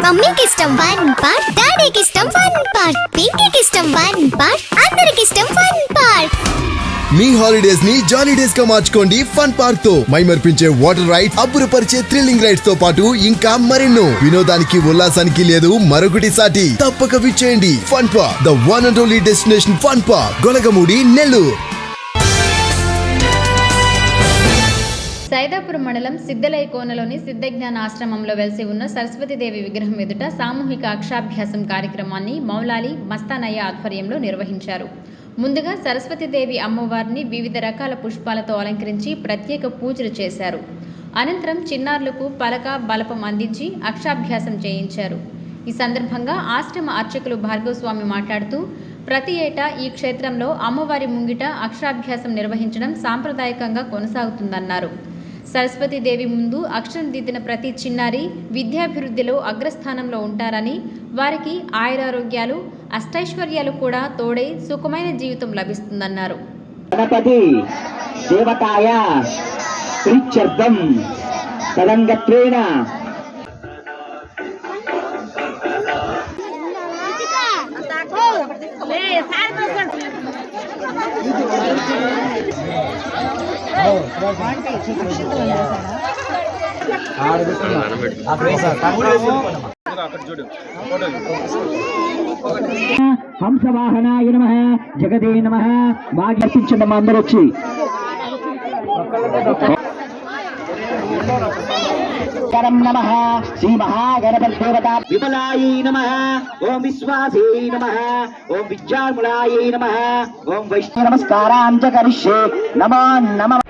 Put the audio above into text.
మమ్మీకి ఇష్టం one part, డాడీకి ఇష్టం వన్ పార్ట్, పింకీకి ఇష్టం వన్ పార్ట్, అందరికి ఇష్టం వన్ పార్ట్. మీ హాలిడేస్ ని జాలీ డేస్ గా మార్చుకోండి ఫన్ పార్క్ తో. మైమర్పించే వాటర్ రైడ్స్, అబ్బురపరిచే థ్రిల్లింగ్ రైడ్స్ తో పాటు ఇంకా మరెన్నో. వినోదానికి ఉల్లాసానికి లేదు మరొకటి సాటి. తప్పక విచ్చేయండి fun park, the one and only destination fun park, Golagamudi, Nellore. Saidapuram మండలం సిద్ధలై కోనలోని సిద్ధజ్ఞాన ఆశ్రమంలో వెలిసి ఉన్న సరస్వతీదేవి విగ్రహం ఎదుట సామూహిక అక్షరాభ్యాసం కార్యక్రమాన్ని మౌలాలి మస్తానయ్య ఆధ్వర్యంలో నిర్వహించారు. ముందుగా సరస్వతీదేవి అమ్మవారిని వివిధ రకాల పుష్పాలతో అలంకరించి ప్రత్యేక పూజలు చేశారు. అనంతరం చిన్నారులకు పలక బలపం అందించి అక్షరాభ్యాసం చేయించారు. ఈ సందర్భంగా ఆశ్రమ అర్చకులు భార్గవస్వామి మాట్లాడుతూ, ప్రతి ఏటా ఈ క్షేత్రంలో అమ్మవారి ముంగిట అక్షరాభ్యాసం నిర్వహించడం సాంప్రదాయకంగా కొనసాగుతుందన్నారు. సరస్వతీదేవి ముందు అక్షరం దిద్దిన ప్రతి చిన్నారి విద్యాభివృద్ధిలో అగ్రస్థానంలో ఉంటారని, వారికి ఆయురారోగ్యాలు అష్టైశ్వర్యాలు కూడా తోడై సుఖమైన జీవితం లభిస్తుందన్నారు. గణపతి దేవతాయ ప్రీత్యర్థం తదంగత్వేన హంసవాహనాయ నమః, జగదే నమః. వాగ్యర్పించండి మా అందరూ వచ్చి. నమః శ్రీ మహాగణపతిదేవతా విమలాయై నమః, ఓం విశ్వాసై నమః, ఓం విద్యాములాయై నమః, ఓం వైష్ణవ నమస్కారాంచ కరిష్యే. నమో నమః.